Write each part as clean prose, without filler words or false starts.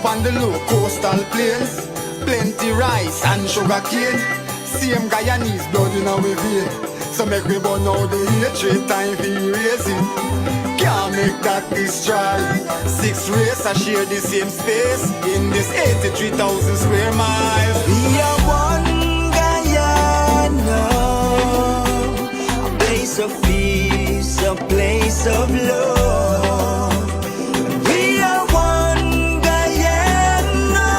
on the low coastal plains, plenty rice and sugar cane. Same Guyanese blood in our vein. So make we burn out the hatred, time for erasing. Can't make that destroy. 6 race I share the same space in this 83,000 square miles. We are one Guyana, a place of peace, a place of love. We are one Guyana,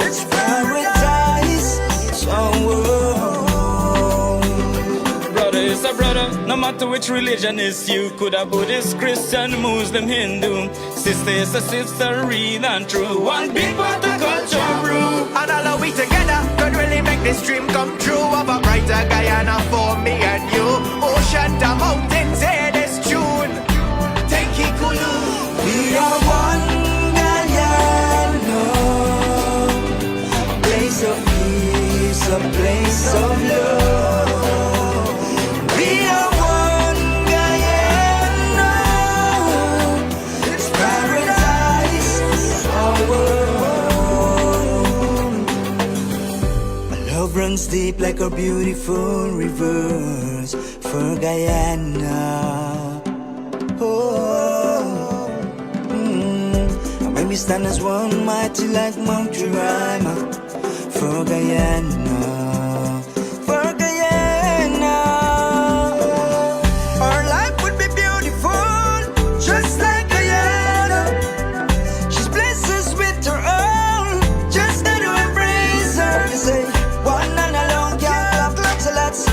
it's paradise, it's our world. Brother is a brother, no matter which religion is you. Could a Buddhist, Christian, Muslim, Hindu. Sister is a sister, real and true. One big pot of culture brew. And all of we together could really make this dream come true. Of a brighter Guyana for me and you. Ocean to mountains, hear this tune. Take it cool. We are one Guyana, a place of peace, a place of love. We are one Guyana, it's paradise, our world. My love runs deep like a beautiful rivers for Guyana. Oh, and when we stand as one, mighty like Mount Jerima, for Guyana, for Guyana. Our life would be beautiful, just like Guyana. She's blessed us with her own, just got to embrace her. They say, one and alone can't clap, so let's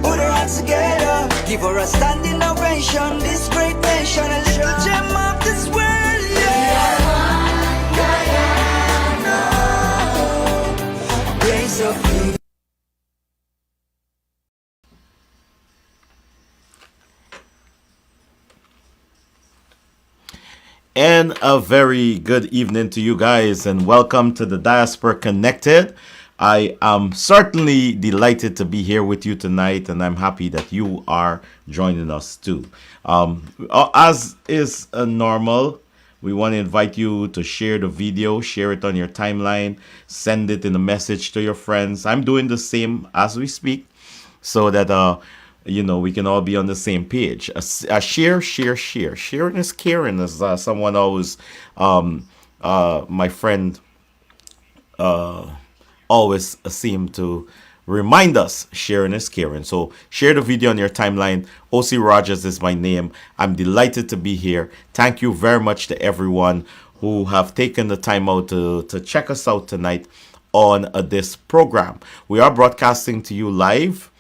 put her hands together. Give her a standing ovation, this great nation, a little gem of this world, yeah. Guyana, place of peace. And a very good evening to you guys, and welcome to the Diaspora Connected. I am certainly delighted to be here with you tonight, and I'm happy that you are joining us too. As is normal, we want to invite you to share the video, share it on your timeline, send it in a message to your friends. I'm doing the same as we speak, so that we can all be on the same page. Share. Sharing is caring, as someone always, my friend, always seem to remind us. Sharing is caring. So share the video on your timeline. Ossie Rodgers is my name. I'm delighted to be here. Thank you very much to everyone who have taken the time out to check us out tonight on this program. We are broadcasting to you live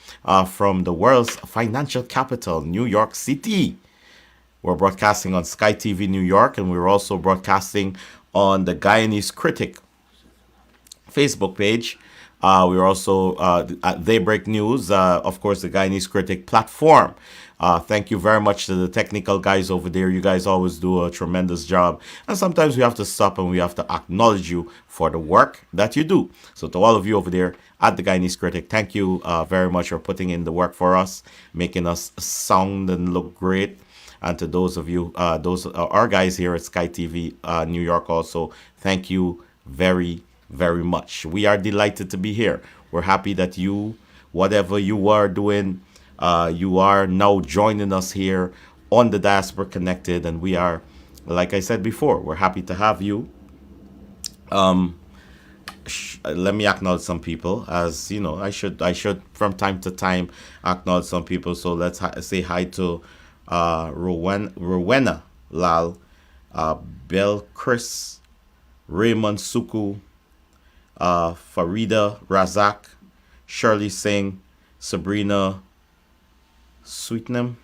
from the world's financial capital, New York City. We're broadcasting on Sky TV New York, and we're also broadcasting on the Guyanese Critic Facebook page. We're also at Daybreak News, of course, the Guyanese Critic platform. Thank you very much to the technical guys over there. You guys always do a tremendous job. And sometimes we have to stop and we have to acknowledge you for the work that you do. So to all of you over there at the Guyanese Critic, thank you very much for putting in the work for us, making us sound and look great. And to those of you, our guys here at Sky TV New York also, thank you very much. We are delighted to be here. We're happy that you, whatever you are doing, you are now joining us here on the Diaspora Connected, and we are, like I said before, we're happy to have you. Let me acknowledge some people, as you know, I should from time to time acknowledge some people. So let's say hi to Rowena Lal, Bel Chris, Raymond Suku, Farida Razak, Shirley Singh, Sabrina Sweetnam,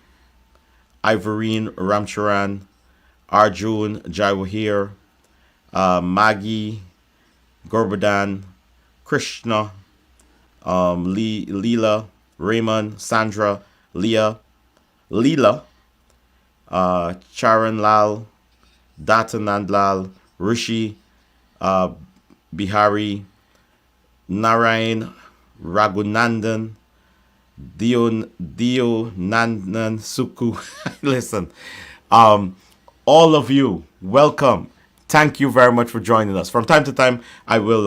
Ivorine Ramcharan, Arjun Jawahir, Maggie Gorbadan, Krishna, Leela, Raymond, Sandra, Leela, Charan Lal, Datanand Lal, Rishi, Bihari, Narayan, Raghunandan, Dio Nandan Suku. Listen, all of you, welcome. Thank you very much for joining us. From time to time, I will,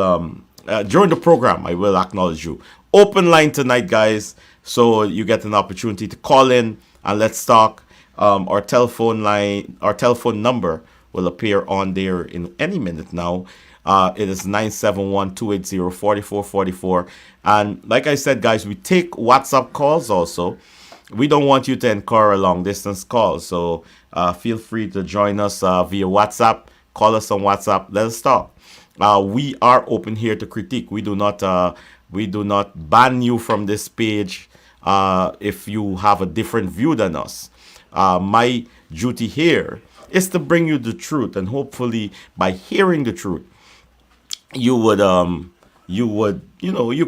during the program, I will acknowledge you. Open line tonight, guys, so you get an opportunity to call in and let's talk. Our telephone line, our telephone number will appear on there in any minute now. It is 971-280-4444. And like I said, guys, we take WhatsApp calls also. We don't want you to incur a long distance call. So feel free to join us via WhatsApp. Call us on WhatsApp. Let us talk. We are open here to critique. We do not ban you from this page if you have a different view than us. My duty here is to bring you the truth, and hopefully by hearing the truth, you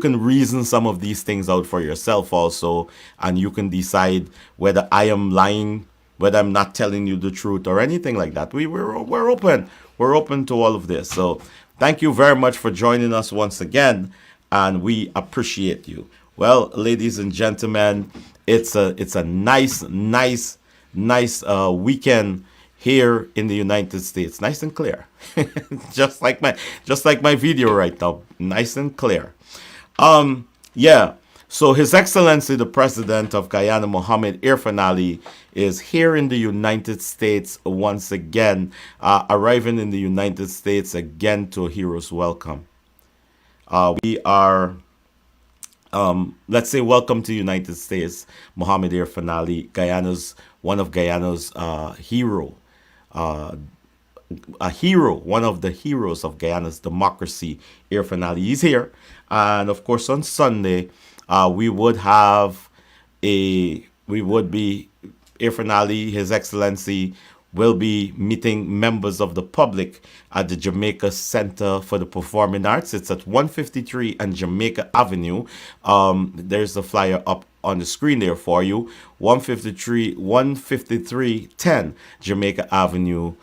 can reason some of these things out for yourself also, and you can decide whether I am lying, whether I'm not telling you the truth or anything like that. We're open. We're open to all of this. So thank you very much for joining us once again, and we appreciate you. Well, ladies and gentlemen, it's a nice weekend here in the United States. Nice and clear. just like my video right now. Nice and clear. Yeah. So His Excellency the President of Guyana, Mohammed Irfan Ali, is here in the United States once again, arriving in the United States again to a hero's welcome. We are, let's say, welcome to the United States, Mohammed Irfan Ali, one of Guyana's hero. One of the heroes of Guyana's democracy, Irfan Ali. He's here. And of course, on Sunday, Irfan Ali, His Excellency, will be meeting members of the public at the Jamaica Center for the Performing Arts. It's at 153 and Jamaica Avenue. There's the flyer up on the screen there for you. 15310 Jamaica Avenue,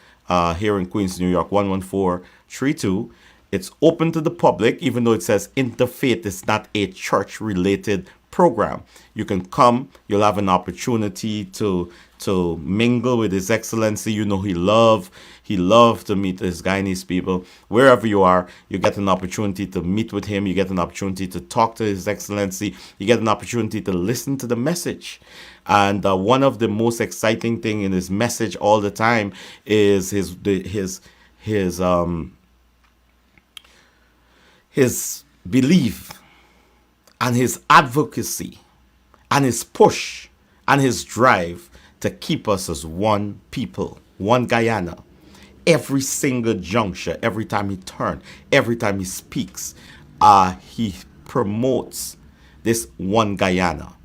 here in Queens, New York, 11432. It's open to the public, even though it says interfaith. It's not a church-related program. You can come. You'll have an opportunity to mingle with His Excellency. You know, he loved to meet his Guyanese people. Wherever you are, you get an opportunity to meet with him. You get an opportunity to talk to His Excellency. You get an opportunity to listen to the message. And one of the most exciting thing in his message all the time is his belief and his advocacy and his push and his drive to keep us as one people, one Guyana. Every single juncture, every time he turns, every time he speaks, he promotes this one Guyana.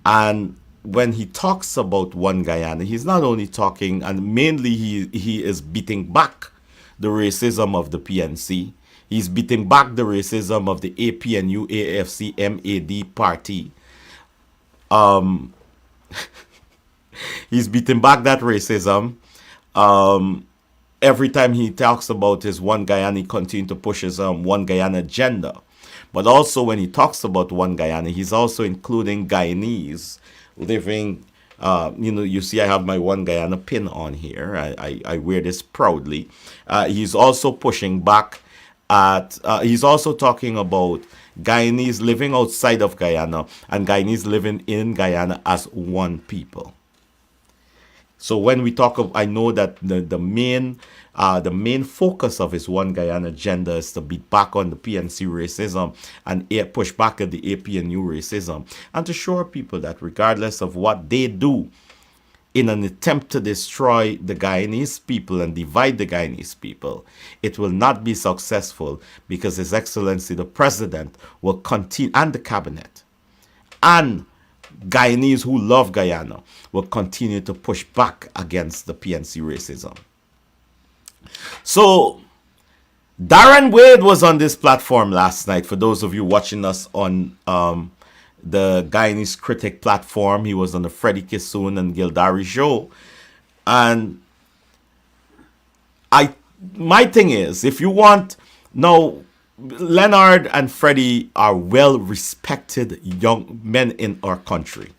And when he talks about one Guyana, he's not only talking, and mainly he is beating back the racism of the PNC. He's beating back the racism of the APNU, AFC, MAD party. He's beating back that racism. Every time he talks about his one Guyana, he continues to push his one Guyana agenda. But also when he talks about one Guyana, he's also including Guyanese living. You see I have my one Guyana pin on here. I wear this proudly. He's also pushing back at, he's also talking about Guyanese living outside of Guyana and Guyanese living in Guyana as one people. So when we talk of, I know that the main focus of his one Guyana agenda is to beat back on the PNC racism and push back at the APNU racism, and to show people that regardless of what they do in an attempt to destroy the Guyanese people and divide the Guyanese people, it will not be successful, because His Excellency the President will continue, and the cabinet, and Guyanese who love Guyana will continue to push back against the PNC racism. So Darren Wade was on this platform last night. For those of you watching us on the Guyanese Critic platform, he was on the Freddie Kissoon and Gildari show. And my thing is, if you want, now Leonard and Freddie are well-respected young men in our country.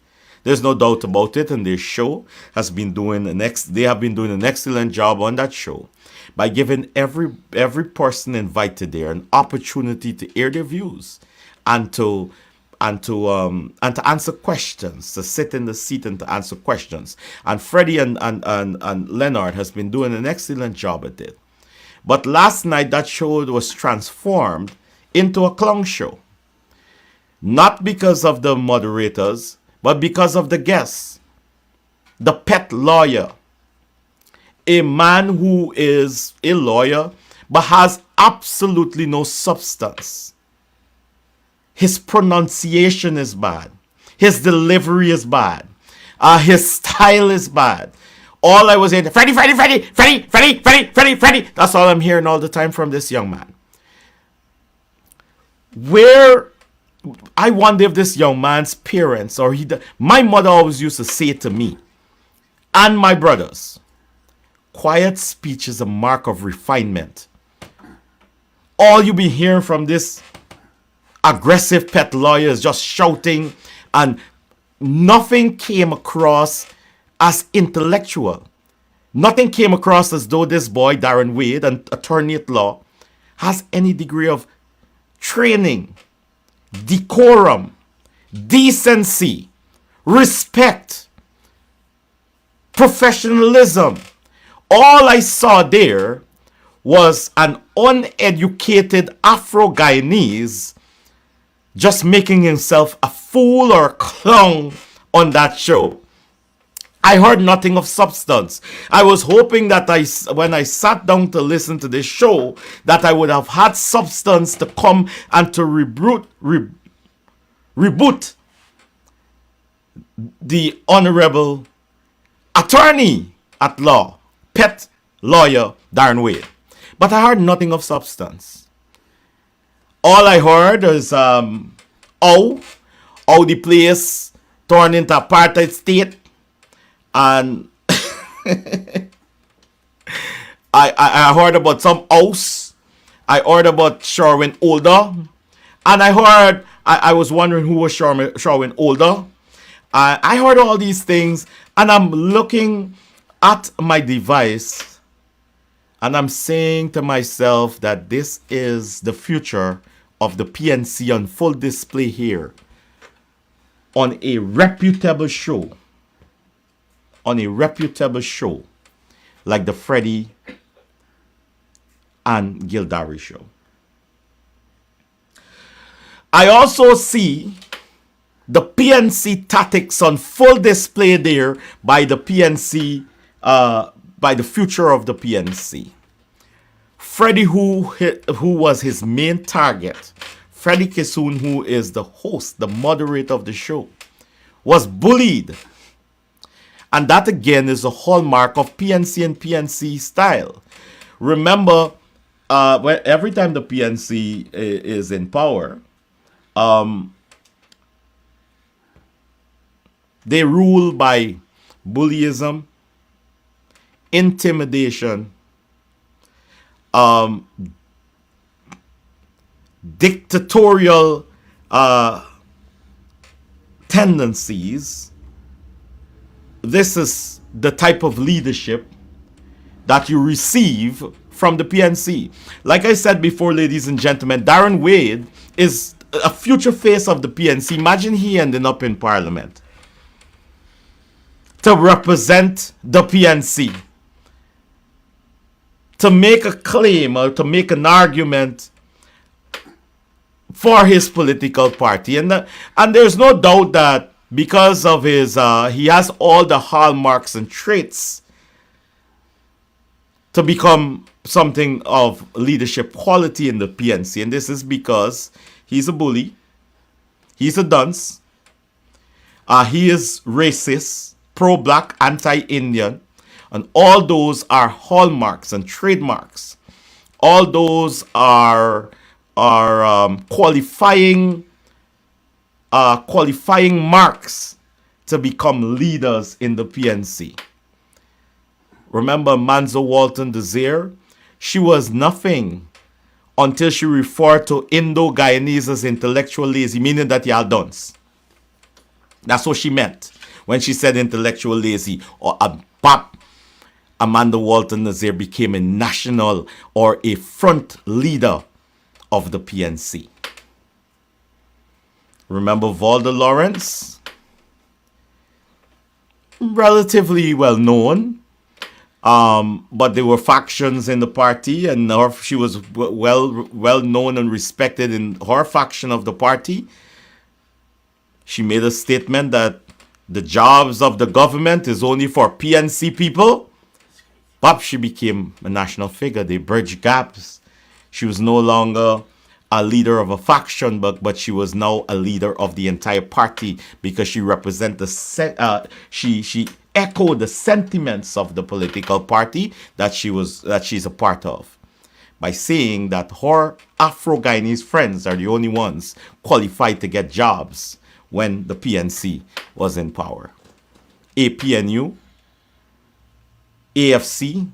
There's no doubt about it, and their show has been doing they have been doing an excellent job on that show. by giving every person invited there an opportunity to hear their views and to answer questions, to sit in the seat and to answer questions. And Freddie and Leonard has been doing an excellent job at it. But last night that show was transformed into a clown show. Not because of the moderators, but because of the guests. The pet lawyer, a man who is a lawyer but has absolutely no substance. His pronunciation is bad. His delivery is bad. His style is bad. All I was hearing, Freddie. That's all I'm hearing all the time from this young man. I wonder if this young man's parents my mother always used to say to me and my brothers, quiet speech is a mark of refinement. All you be hearing from this aggressive pet lawyer is just shouting, and nothing came across as intellectual. Nothing came across as though this boy, Darren Wade, an attorney at law, has any degree of training, decorum, decency, respect, professionalism. All I saw there was an uneducated Afro-Guyanese just making himself a fool or a clown on that show. I heard nothing of substance. I was hoping that when I sat down to listen to this show, that I would have had substance to come and to reboot the honorable attorney at law, pet lawyer Darren Wade. But I heard nothing of substance. All I heard is how the place turned into apartheid state. And I heard about some house. I heard about Sherwin Older. And I was wondering who was Sherwin Older. I heard all these things, and I'm looking at my device and I'm saying to myself that this is the future of the PNC on full display here on a reputable show. On a reputable show like the Freddie and Gildari show. I also see the PNC tactics on full display there by the PNC, by the future of the PNC. Freddie, who was his main target, Freddie Kissoon, who is the host, the moderator of the show, was bullied. And that again is a hallmark of PNC and PNC style. Remember, every time the PNC is in power, they rule by bullyism, intimidation, dictatorial tendencies. This is the type of leadership that you receive from the PNC. Like I said before, ladies and gentlemen, Darren Wade is a future face of the PNC. Imagine he ending up in Parliament to represent the PNC, to make a claim or to make an argument for his political party. And there's no doubt that because of his, he has all the hallmarks and traits to become something of leadership quality in the PNC. And this is because he's a bully, he's a dunce, he is racist, pro-black, anti-Indian, and all those are hallmarks and trademarks. All those are qualifying marks to become leaders in the PNC. Remember Manzo Walton Desire? She was nothing until she referred to Indo-Guyanese as intellectual lazy, meaning that y'all dunce. That's what she meant when she said intellectual lazy or a Amanda Walton Nazir became a national or a front leader of the PNC. Remember Valda Lawrence? Relatively well known. But there were factions in the party, and she was well known and respected in her faction of the party. She made a statement that the jobs of the government is only for PNC people. But she became a national figure. They bridged gaps. She was no longer a leader of a faction, but she was now a leader of the entire party because she represented she echoed the sentiments of the political party that she's a part of, by saying that her Afro-Guyanese friends are the only ones qualified to get jobs when the PNC was in power. APNU, AFC,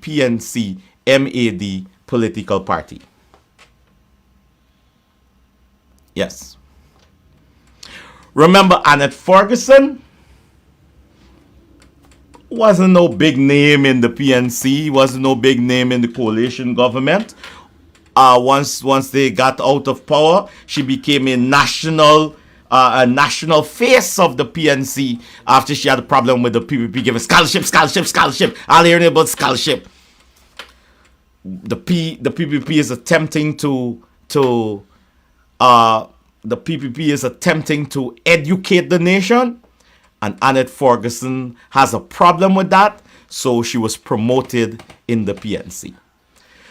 PNC, MAD political party. Yes. Remember Annette Ferguson? Wasn't no big name in the PNC, wasn't no big name in the coalition government. Once they got out of power, she became a national face of the PNC after she had a problem with the PPP giving scholarship. I'll hear about scholarship. The PPP is attempting to educate the nation, and Annette Ferguson has a problem with that, so she was promoted in the PNC.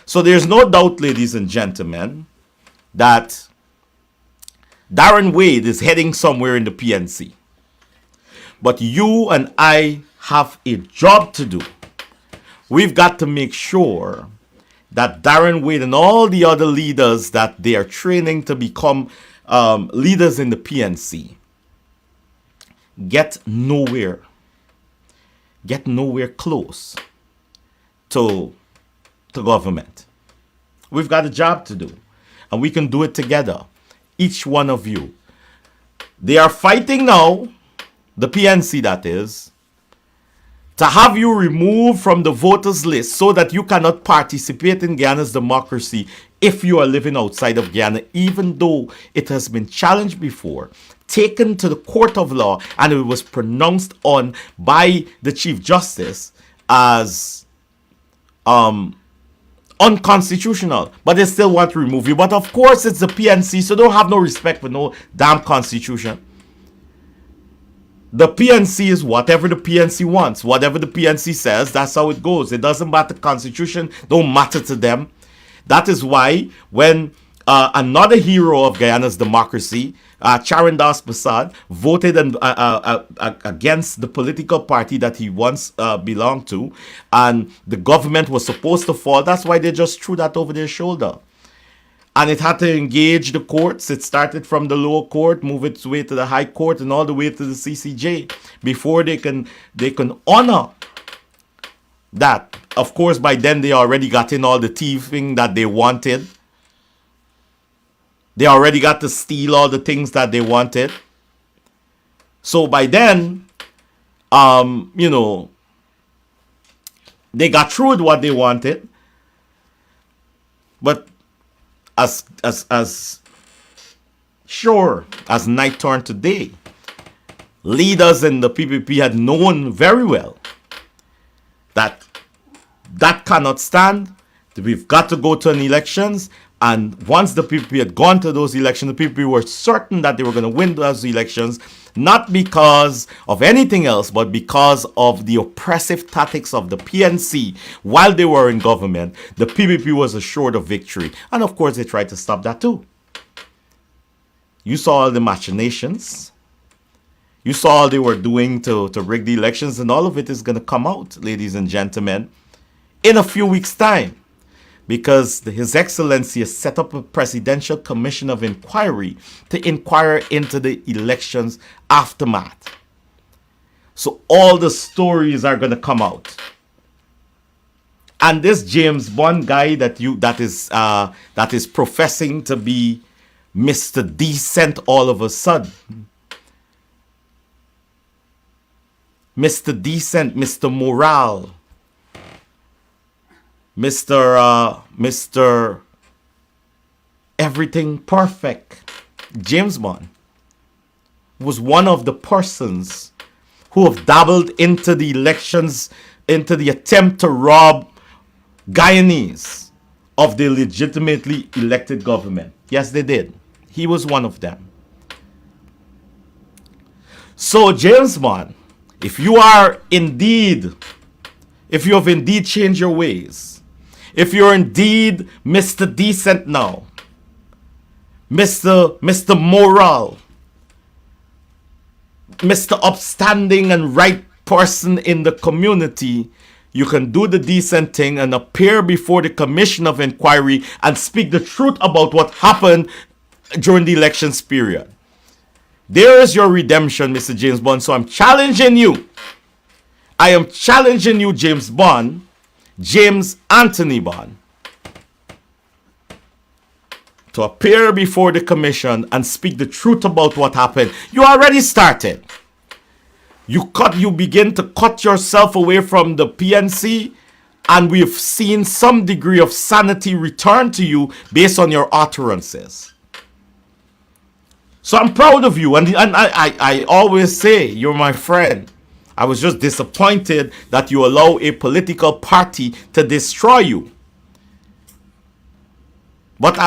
So there's no doubt, ladies and gentlemen, that Darren Wade is heading somewhere in the PNC. But you and I have a job to do. We've got to make sure that Darren Wade and all the other leaders that they are training to become leaders in the PNC get nowhere close to government. We've got a job to do, and we can do it together, each one of you. They are fighting now, the PNC that is, to have you removed from the voters list so that you cannot participate in Guyana's democracy if you are living outside of Guyana, even though it has been challenged before, taken to the court of law, and it was pronounced on by the Chief Justice as unconstitutional, but they still want to remove you. But of course it's the PNC, so don't have no respect for no damn constitution. The PNC is whatever the PNC wants. Whatever the PNC says, that's how it goes. It doesn't matter. Constitution don't matter to them. That is why when another hero of Guyana's democracy, Charan Das Prasad, voted against the political party that he once belonged to, and the government was supposed to fall, that's why they just threw that over their shoulder. And it had to engage the courts. It started from the lower court, move its way to the high court, and all the way to the CCJ before they can honor that. Of course, by then they already got in all the thieving that they wanted. They already got to steal all the things that they wanted. So by then, they got through with what they wanted. But as sure as night turned to day, leaders in the PPP had known very well that cannot stand. We've got to go to an elections, and once the PPP had gone to those elections, the PPP were certain that they were going to win those elections, not because of anything else, but because of the oppressive tactics of the PNC while they were in government. The PPP was assured of victory, and of course they tried to stop that too. You saw all the machinations. You saw all they were doing to rig the elections, and all of it is going to come out, ladies and gentlemen, in a few weeks' time. Because His Excellency has set up a Presidential Commission of Inquiry to inquire into the elections aftermath. So all the stories are going to come out. And this James Bond guy that is professing to be Mr. Decent all of a sudden, Mr. Decent, Mr. Moral, Mr. Everything Perfect. James Bond was one of the persons who have dabbled into the elections, into the attempt to rob Guyanese of the legitimately elected government. Yes, they did. He was one of them. So, James Bond, if you have indeed changed your ways, if you're indeed Mr. Decent now, Mr. Moral, Mr. Upstanding and right person in the community, you can do the decent thing and appear before the Commission of Inquiry and speak the truth about what happened during the elections period. There is your redemption, Mr. James Bond. So I'm challenging you. I am challenging you, James Bond, James Anthony Bond, to appear before the commission and speak the truth about what happened. You already started. You begin to cut yourself away from the PNC, and we've seen some degree of sanity return to you based on your utterances. So I'm proud of you, and I always say you're my friend. I was just disappointed that you allow a political party to destroy you. But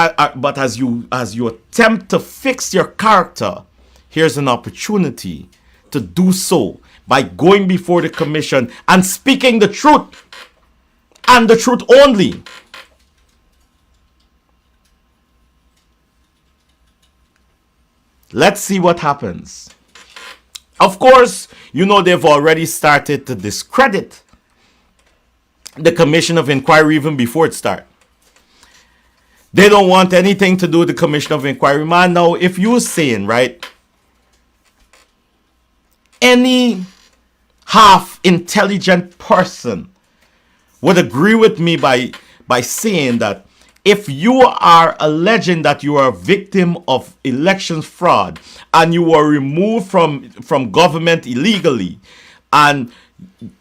as you attempt to fix your character, here's an opportunity to do so by going before the commission and speaking the truth and the truth only. Let's see what happens. Of course, you know they've already started to discredit the Commission of Inquiry even before it starts. They don't want anything to do with the Commission of Inquiry. Man, now, if you're saying, right, any half-intelligent person would agree with me by saying that if you are alleging that you are a victim of election fraud and you were removed from government illegally and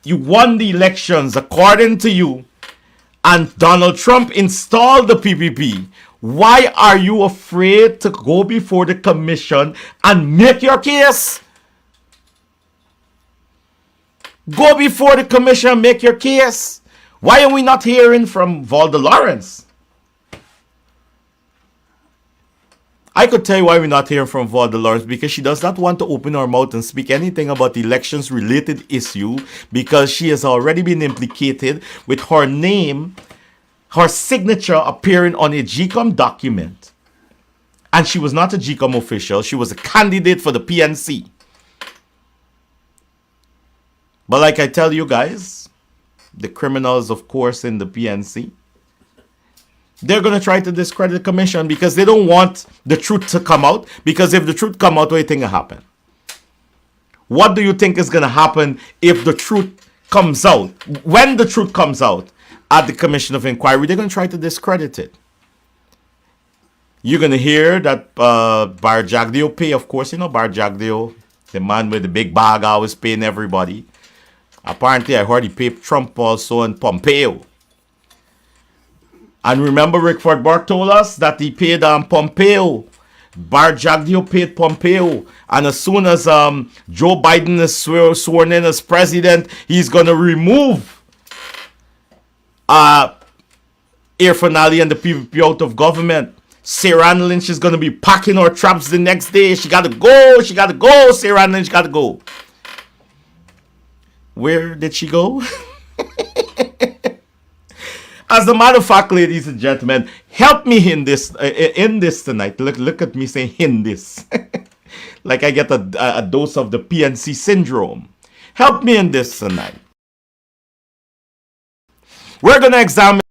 you won the elections according to you, and Donald Trump installed the PPP, why are you afraid to go before the commission and make your case? Go before the commission and make your case. Why are we not hearing from Valda Lawrence? I could tell you why we're not hearing from Valda Lawrence, because she does not want to open her mouth and speak anything about elections related issue, because she has already been implicated with her name, her signature appearing on a GCOM document. And she was not a GCOM official. She was a candidate for the PNC. But like I tell you guys, the criminals, of course, in the PNC, they're going to try to discredit the commission because they don't want the truth to come out. Because if the truth come out, what do you think will happen? What do you think is going to happen if the truth comes out? When the truth comes out at the Commission of Inquiry, they're going to try to discredit it. You're going to hear that Bar Jagdeo pay, of course, you know Bar Jagdeo, the man with the big bag always paying everybody. Apparently, I heard he paid Trump also and Pompeo. And remember, Rickford Burke told us that he paid Pompeo. Bar Jagdeo paid Pompeo. And as soon as Joe Biden is sworn in as president, he's going to remove Irfan Ali and the PPP out of government. Sarah Lynch is going to be packing her traps the next day. She got to go. She got to go. Sarah Lynch got to go. Where did she go? As a matter of fact, ladies and gentlemen, help me in this tonight. Look at me saying in this. Like I get a dose of the PNC syndrome. Help me in this tonight. We're going to examine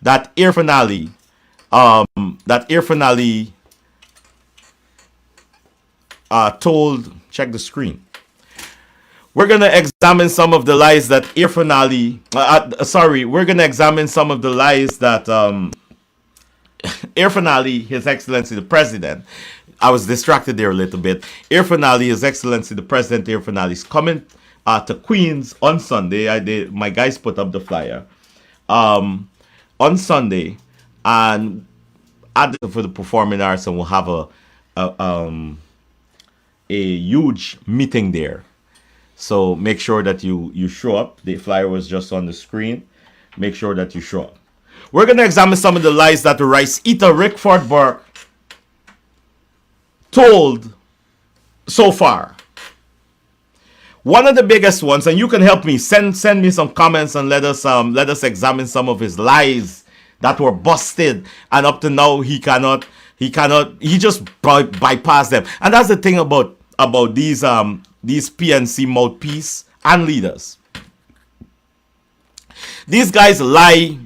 that Irfan Ali told, check the screen. We're going to examine some of the lies that Irfan Ali, we're going to examine some of the lies that Irfan Ali, His Excellency the President. I was distracted there a little bit. Irfan Ali, His Excellency the President Irfan Ali is coming to Queens on Sunday. My guys put up the flyer on Sunday, and for the performing arts, and we'll have a huge meeting there. So make sure that you show up. The flyer was just on the screen. Make sure that you show up. We're going to examine some of the lies that the rice eater Rickford Burke told so far. One of the biggest ones, and you can help me, send me some comments and let us examine some of his lies that were busted, and up to now he just bypassed them. And that's the thing about these PNC mouthpiece and leaders. These guys lie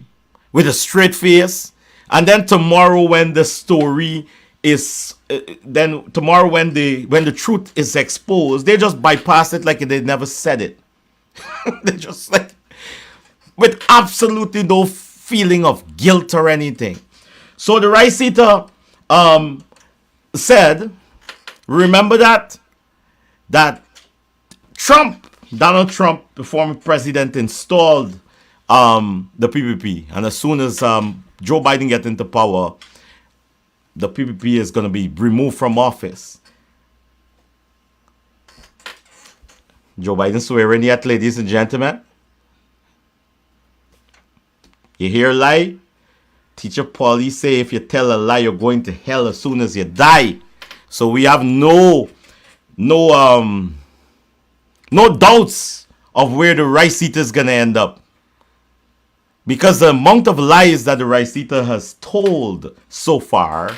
with a straight face, and then tomorrow when the story is when the truth is exposed, they just bypass it like they never said it. They just like, with absolutely no feeling of guilt or anything. So the rice eater said, remember that Donald Trump, the former president, installed the PPP, and as soon as Joe Biden gets into power, the PPP is going to be removed from office. Joe Biden swearing yet, ladies and gentlemen? You hear a lie? Teacher Paulie say if you tell a lie, you're going to hell as soon as you die. So we have no doubts of where the rice eater is going to end up. Because the amount of lies that the rice eater has told so far,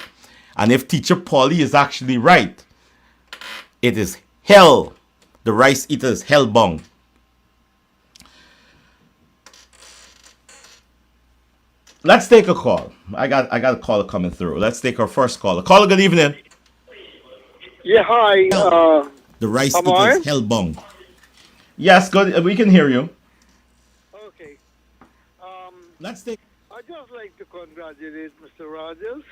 and if Teacher Paulie is actually right, it is hell. The rice eater is hellbound. Let's take a call. I got a caller coming through. Let's take our first caller. Caller, good evening. Yeah, hi. The rice eater is hellbound. Yes, good. We can hear you. Okay. Let's take. I'd just like to congratulate Mr. Rodgers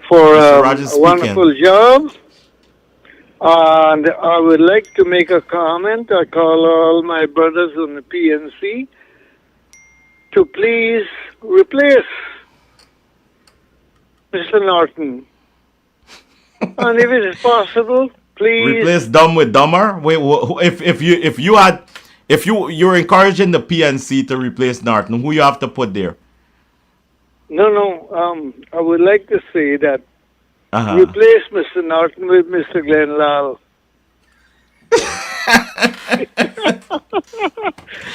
for Rodgers a wonderful job. And I would like to make a comment. I call all my brothers on the PNC to please replace Mr. Norton. And if it is possible, please Replace dumb with dumber. Wait, if you're encouraging the PNC to replace Norton, who you have to put there? No. I would like to say that replace Mr. Norton with Mr. Glenn Lal.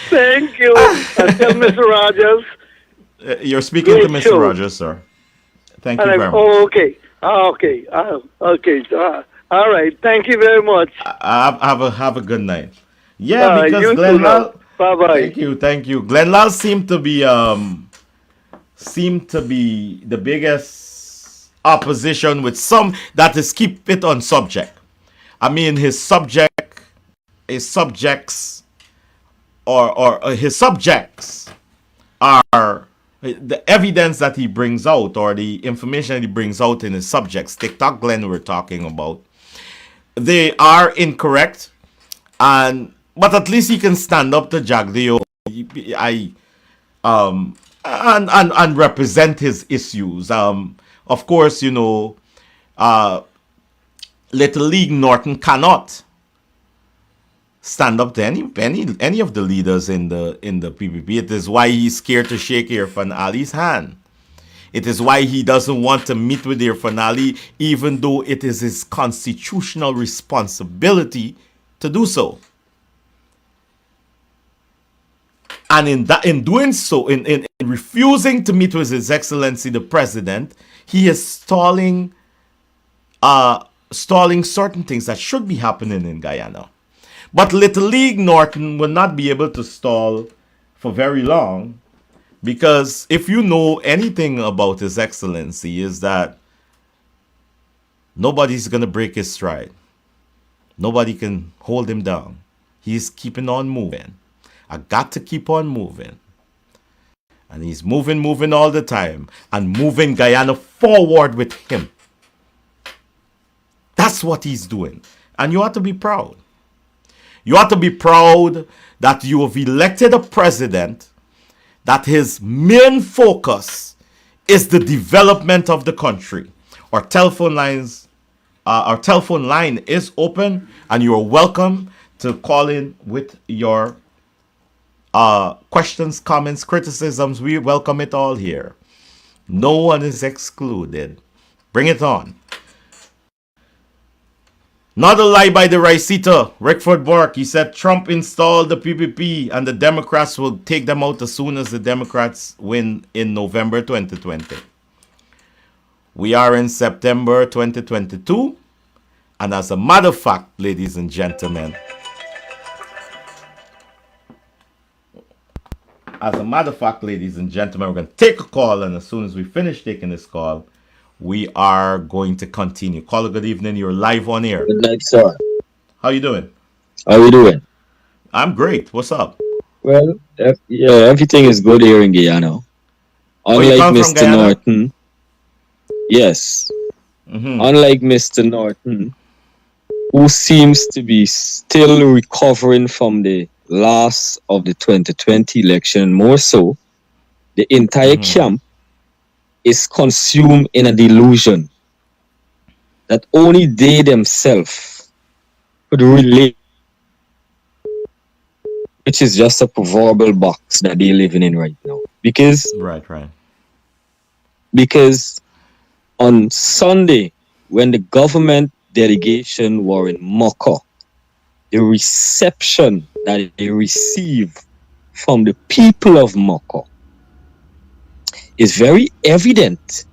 Thank you. And tell Mr. Rodgers. You're speaking to Mr. Rodgers, sir. Thank you very much. Oh, okay. Okay. All right. Thank you very much. Have a good night. Yeah, because Glenn Lal. Bye-bye. Thank you. Glenn Lal seemed to be the biggest opposition with some that is keep it on subject. I mean, his subjects are the evidence that he brings out, or the information that he brings out in his subjects. TikTok Glenn we're talking about. They are incorrect, but at least he can stand up to Jagdeo and represent his issues. Of course, Little League Norton cannot stand up to any of the leaders in the PPP. It is why he's scared to shake Irfan Ali's hand. It is why he doesn't want to meet with Irfan Ali, even though it is his constitutional responsibility to do so. And in doing so, in refusing to meet with His Excellency the President, he is stalling certain things that should be happening in Guyana. But Little League Norton will not be able to stall for very long, because if you know anything about His Excellency, is that nobody's going to break his stride. Nobody can hold him down. He's keeping on moving. I got to keep on moving. And he's moving all the time and moving Guyana forward with him. That's what he's doing. And you ought to be proud. You ought to be proud that you have elected a president that his main focus is the development of the country. Our telephone line is open, and you are welcome to call in with your questions, comments, criticisms. We welcome it all here. No one is excluded. Bring it on. Not a lie by the rice eater, Rickford Bork. He said Trump installed the PPP and the Democrats will take them out as soon as the Democrats win in November 2020. We are in September 2022. And as a matter of fact, ladies and gentlemen, we're going to take a call. And as soon as we finish taking this call, we are going to continue. Caller, good evening. You're live on air. Good night, sir. How you doing? How you doing? I'm great. What's up? Well, yeah, everything is good here in Guyana. Unlike Mr. Norton. Yes. Unlike Mr. Norton, who seems to be still recovering from the loss of the 2020 election, more so, the entire camp is consumed in a delusion that only they themselves could relate, which is just a proverbial box that they're living in right now. Because on Sunday, when the government delegation were in Moko, the reception that they received from the people of Moko is very evident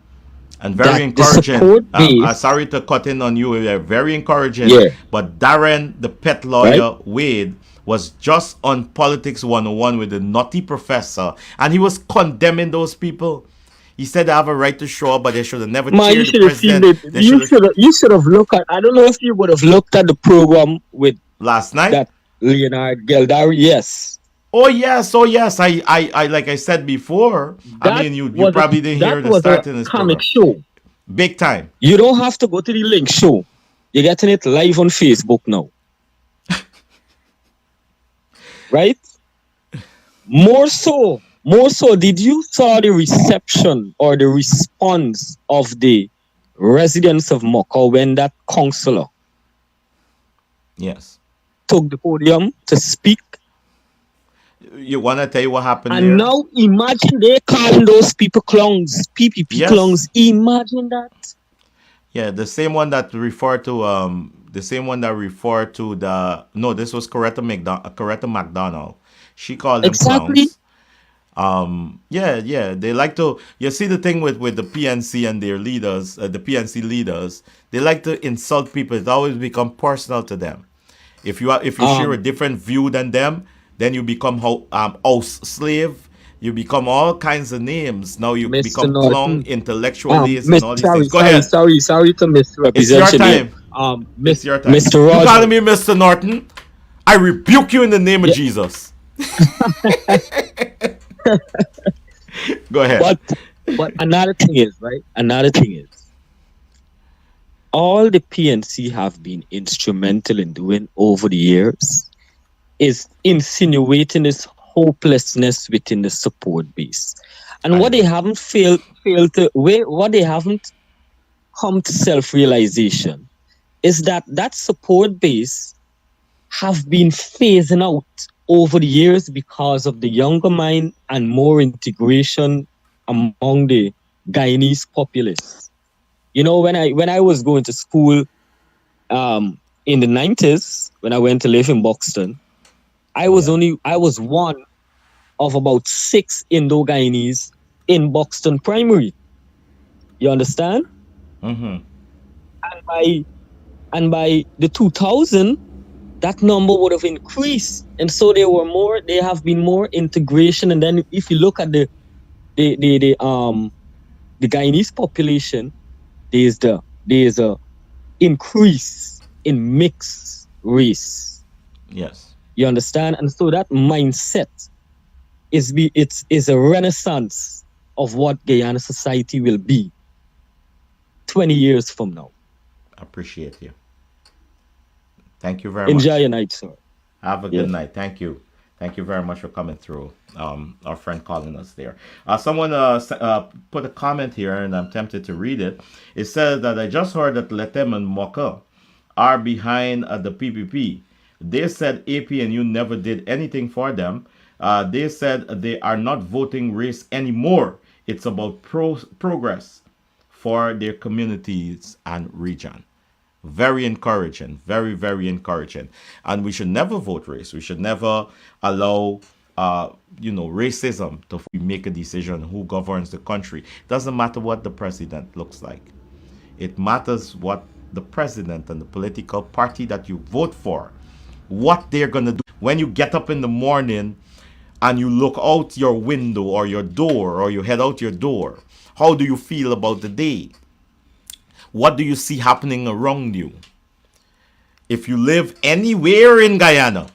and very encouraging. Sorry to cut in on you. Very encouraging. Yeah. But Darren, the pet lawyer, Wade, was just on Politics 101 with the nutty professor, and he was condemning those people. He said they have a right to show up, but they should have never cheered the president. You should have looked at. I don't know if you would have looked at the program with last night. That Leonard Geldari. Yes. Oh yes. I like I said before. You probably didn't hear the start in this comic show. Big time. You don't have to go to the link show. You're getting it live on Facebook now. Right? More so, did you saw the reception or the response of the residents of Moko when that councillor took the podium to speak? You want to tell you what happened and there? Now imagine they calling those people clowns, PPP clowns. Imagine that. Yeah, the same one that referred to this was Coretta McDonald. She called them clowns. They like to. You see the thing with the PNC and their leaders, the PNC leaders, they like to insult people. It always become personal to them. If you share a different view than them, then you become house slave. You become all kinds of names. Now you Mr. become Norton. clown, intellectualist, and all these things. Go ahead. Sorry to misrepresent. It's your time. It's your time. Mr. Rodgers. You calling me Mr. Norton? I rebuke you in the name of Jesus. Go ahead. But another thing is, right? All the PNC have been instrumental in doing over the years is insinuating this hopelessness within the support base. And what they haven't what they haven't come to self-realization is that support base have been phasing out over the years because of the younger mind and more integration among the Guyanese populace. You know, when I was going to school in the 90s, when I went to live in Buxton, I was one of about 6 Indo-Guyanese in Buxton Primary. You understand? Mm-hmm. And by the 2000, that number would have increased, and so they have been more integration. And then if you look at the Guyanese population, there's a increase in mixed race. Yes. You understand? And so that mindset is a renaissance of what Guyana society will be 20 years from now. Appreciate you. Thank you very Enjoy much. your night, sir. Have a Yeah. good night. Thank you. Thank you very much for coming through. Our friend calling us there. Someone put a comment here, and I'm tempted to read it. It says that I just heard that Letem and Moka are behind the PPP. They said AP and you never did anything for them. They said they are not voting race anymore. It's about progress for their communities and region. Very encouraging, very, very encouraging. And we should never vote race. We should never allow, racism to make a decision who governs the country. Doesn't matter what the president looks like. It matters what the president and the political party that you vote for, what they're going to do. When you get up in the morning and you look out your window or your door, or you head out your door, how do you feel about the day? What do you see happening around you? If you live anywhere in Guyana,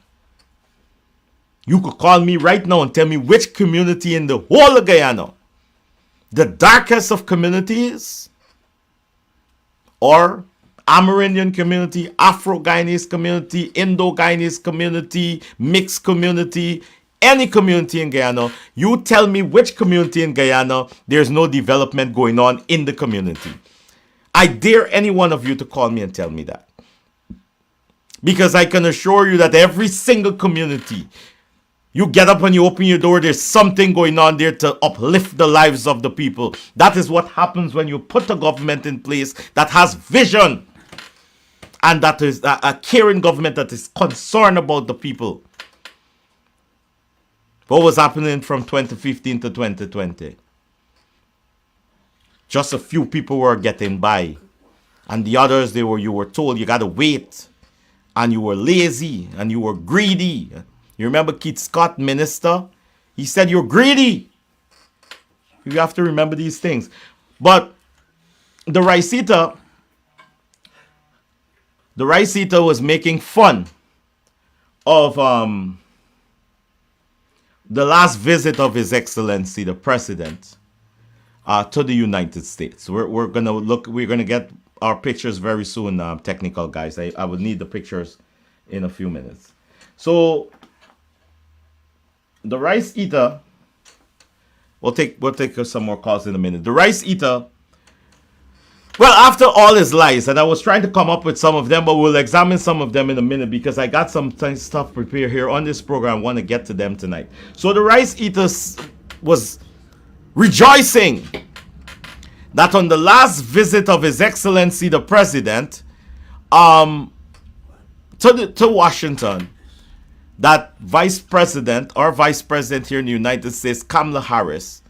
you could call me right now and tell me which community in the whole of Guyana, the darkest of communities, or Amerindian community, Afro-Guyanese community, Indo-Guyanese community, mixed community, any community in Guyana, you tell me which community in Guyana there's no development going on in the community. I dare any one of you to call me and tell me that. Because I can assure you that every single community, you get up and you open your door, there's something going on there to uplift the lives of the people. That is what happens when you put a government in place that has vision. And that is a caring government that is concerned about the people. What was happening from 2015 to 2020? Just a few people were getting by. And the others, you were told you got to wait. And you were lazy. And you were greedy. You remember Keith Scott, minister? He said you're greedy. You have to remember these things. But the rice eater was making fun of the last visit of His Excellency, the President, to the United States. We're gonna get our pictures very soon, technical guys. I would need the pictures in a few minutes. So the rice eater, we'll take some more calls in a minute. The rice eater, well, after all his lies, and I was trying to come up with some of them, but we'll examine some of them in a minute because I got some stuff prepared here on this program. I want to get to them tonight. So the rice eater was rejoicing that on the last visit of His Excellency the President to Washington, that Vice President here in the United States, Kamala Harris,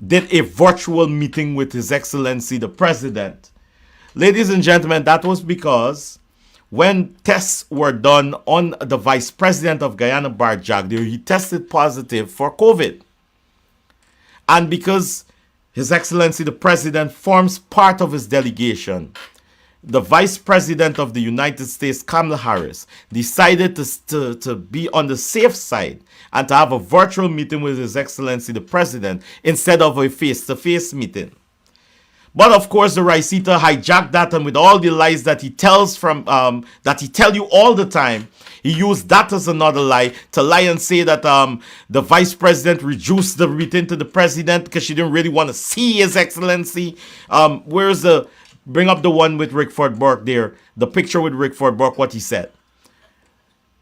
did a virtual meeting with His Excellency the President. Ladies and gentlemen, that was because when tests were done on the Vice President of Guyana, Bart Jagdeo, he tested positive for COVID. And because His Excellency the President forms part of his delegation, the Vice President of the United States, Kamala Harris, decided to be on the safe side and to have a virtual meeting with His Excellency the President instead of a face-to-face meeting. But of course, the rice eater hijacked that, and with all the lies that he tells that he tell you all the time, he used that as another lie to lie and say that the Vice President reduced the meeting to the President because she didn't really want to see His Excellency. Bring up the one with Rickford Burke there, the picture with Rickford Burke, what he said.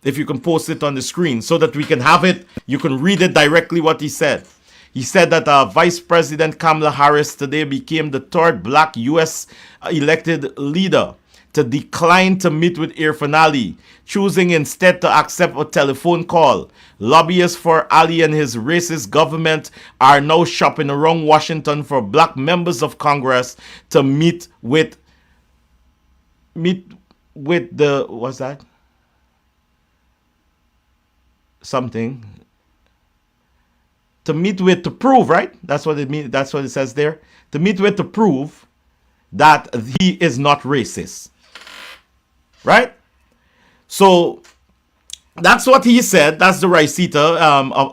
If you can post it on the screen so that we can have it, you can read it directly what he said. He said that Vice President Kamala Harris today became the third black U.S. elected leader to decline to meet with Irfan Ali, choosing instead to accept a telephone call. Lobbyists for Ali and his racist government are now shopping around Washington for black members of Congress to meet with the, what's that? Something. To prove, right? That's what it means. That's what it says there. To meet with to prove that he is not racist. Right? So That's what he said. That's the Raisita,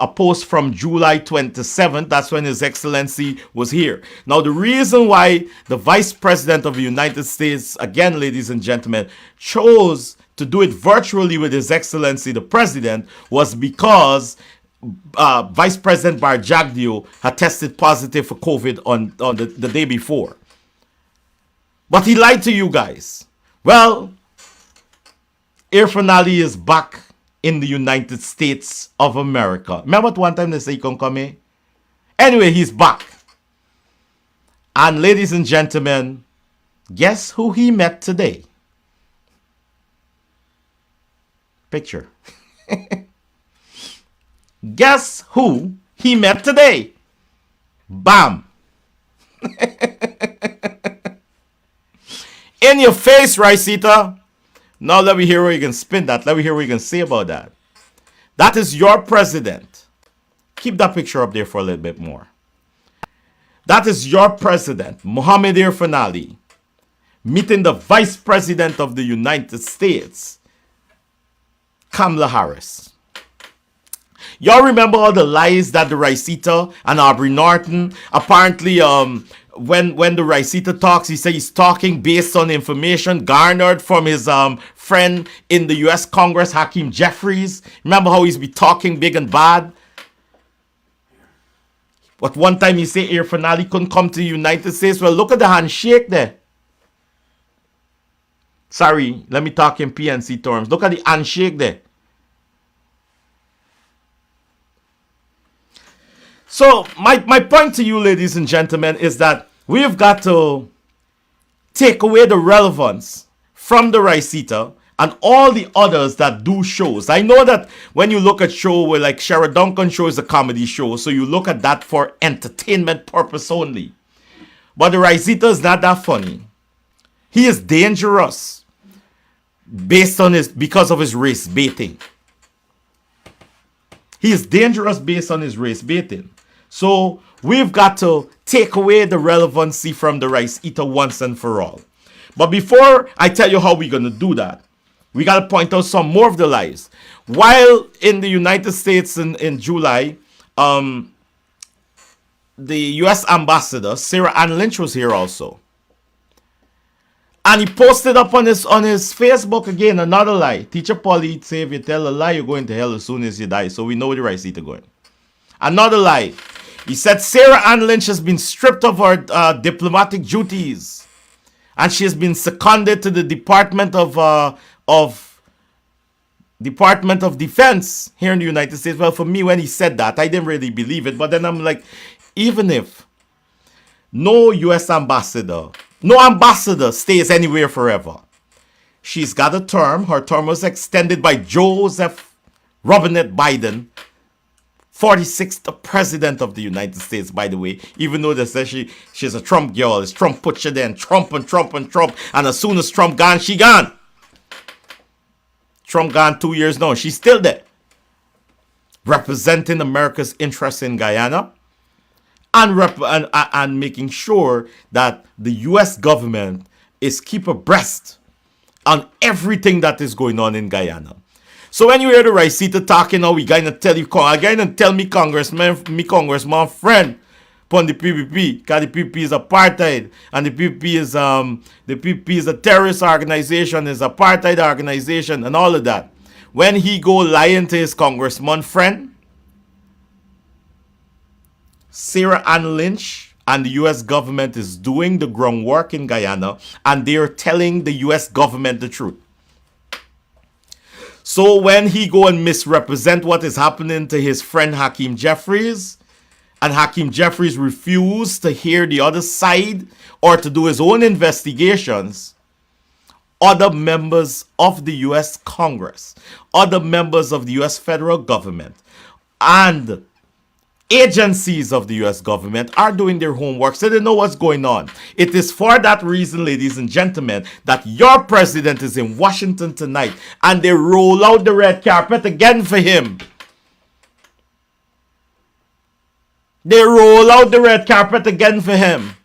a post from July 27th. That's when His Excellency was here. Now, the reason why the Vice President of the United States, again, ladies and gentlemen, chose to do it virtually with His Excellency, the President, was because Vice President Barjagdio had tested positive for COVID on the day before. But he lied to you guys. Well, Irfan Ali is back in the United States of America. Remember at one time they say he can come here? Anyway, he's back. And ladies and gentlemen, guess who he met today? Picture. Guess who he met today? Bam. In your face, Raisita. Now let me hear what you can spin that. Let me hear what you can say about that. That is your president. Keep that picture up there for a little bit more. That is your president, Mohammed Irfan Ali, meeting the Vice President of the United States, Kamala Harris. Y'all remember all the lies that the Raisita and Aubrey Norton apparently when the Raisita talks, he says he's talking based on information garnered from his friend in the U.S. Congress, Hakeem Jeffries. Remember how he's be talking big and bad? But one time he said Irfan Ali couldn't come to the United States. Well, look at the handshake there. Sorry, let me talk in PNC terms. Look at the handshake there. So my point to you, ladies and gentlemen, is that we've got to take away the relevance from the Raisita and all the others that do shows. I know that when you look at show where like Shara Duncan show is a comedy show, so you look at that for entertainment purpose only. But the Raisita is not that funny. He is dangerous because of his race baiting. He is dangerous based on his race baiting. So we've got to take away the relevancy from the Raisita once and for all. But before I tell you how we're going to do that, we got to point out some more of the lies. While in the United States in July, the U.S. ambassador, Sarah Ann Lynch, was here also. And he posted up on his Facebook again another lie. Teacher Paulie say if you tell a lie, you're going to hell as soon as you die. So we know where the Raisita going. Another lie. He said Sarah Ann Lynch has been stripped of her diplomatic duties, and she has been seconded to the Department of Defense here in the United States. Well, for me, when he said that, I didn't really believe it. But then I'm like, even if no U.S. ambassador, no ambassador stays anywhere forever, she's got a term. Her term was extended by Joseph Robinette Biden, 46th president of the United States, by the way, even though they say she's a Trump girl. It's Trump put you there, and Trump and Trump and Trump. And as soon as Trump gone, she gone. Trump gone 2 years now. She's still there. Representing America's interests in Guyana and making sure that the U.S. government is keep abreast on everything that is going on in Guyana. So when you hear the Raisita talking, now we gonna tell you, tell me congressman friend, upon the PPP, because the PPP is apartheid, and the PPP is a terrorist organization, is apartheid organization, and all of that. When he go lying to his congressman friend, Sarah Ann Lynch and the U.S. government is doing the groundwork in Guyana, and they're telling the U.S. government the truth. So when he go and misrepresent what is happening to his friend Hakeem Jeffries, and Hakeem Jeffries refused to hear the other side or to do his own investigations, other members of the U.S. Congress, other members of the U.S. federal government, and agencies of the U.S. government are doing their homework, so they know what's going on. It is for that reason, ladies and gentlemen, that your president is in Washington tonight, and they roll out the red carpet again for him. They roll out the red carpet again for him.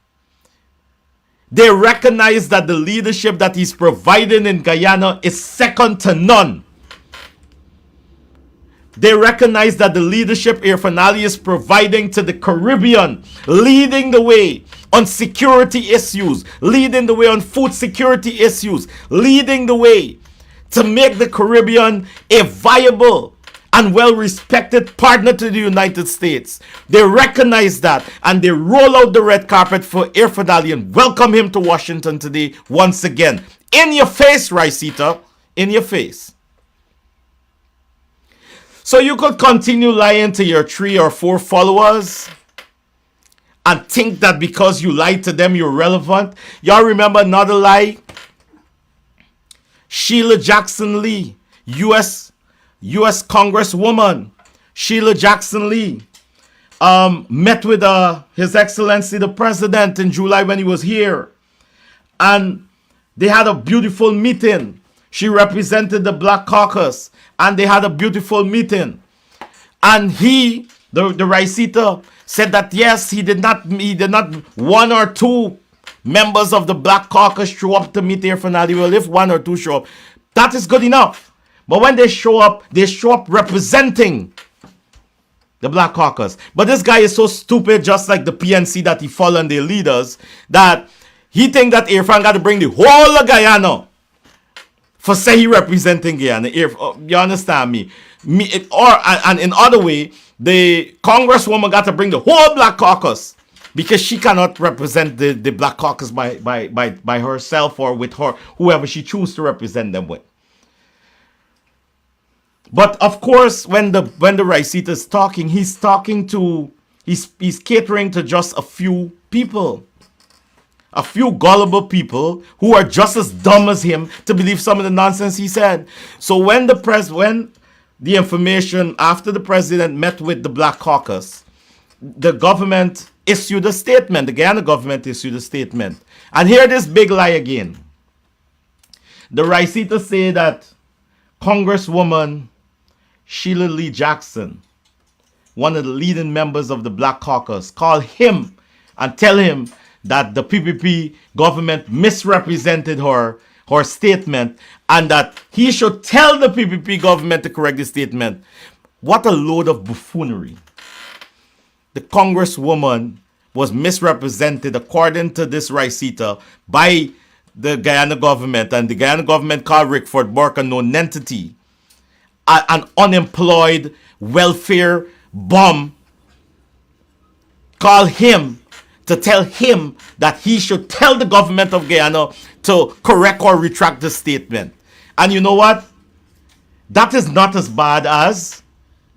They recognize that the leadership that he's providing in Guyana is second to none. They recognize that the leadership Irfanali is providing to the Caribbean, leading the way on security issues, leading the way on food security issues, leading the way to make the Caribbean a viable and well-respected partner to the United States. They recognize that and they roll out the red carpet for Irfanali and welcome him to Washington today once again. In your face, Raisita, in your face. So you could continue lying to your 3 or 4 followers and think that because you lied to them, you're relevant. Y'all remember another lie? Sheila Jackson Lee, U.S. Congresswoman Sheila Jackson Lee met with His Excellency the President in July when he was here. And they had a beautiful meeting. She represented the Black Caucus and they had a beautiful meeting. And the Raisita said that yes, he did not 1 or 2 members of the Black Caucus show up to meet Irfanali. Well, if 1 or 2 show up, that is good enough. But when they show up representing the Black Caucus. But this guy is so stupid, just like the PNC that he following their leaders, that he think that Irfan got to bring the whole of Guyana for say he representing Guyana. You understand me? And in other way, the Congresswoman got to bring the whole Black Caucus because she cannot represent the Black Caucus by herself or with her whoever she chooses to represent them with. But of course, when the Raisita is talking, he's catering to just a few people. A few gullible people who are just as dumb as him to believe some of the nonsense he said. So when the information after the president met with the Black Caucus, the government issued a statement. The Guyana government issued a statement. And here this big lie again. The Raisita say that Congresswoman Sheila Lee Jackson, one of the leading members of the Black Caucus, call him and tell him that the PPP government misrepresented her statement and that he should tell the PPP government to correct the statement. What a load of buffoonery. The Congresswoman was misrepresented according to this Raisita by the Guyana government, and the Guyana government called Rickford Burke a non-entity, an unemployed welfare bum. Call him to tell him that he should tell the government of Guyana to correct or retract the statement. And you know what? That is not as bad as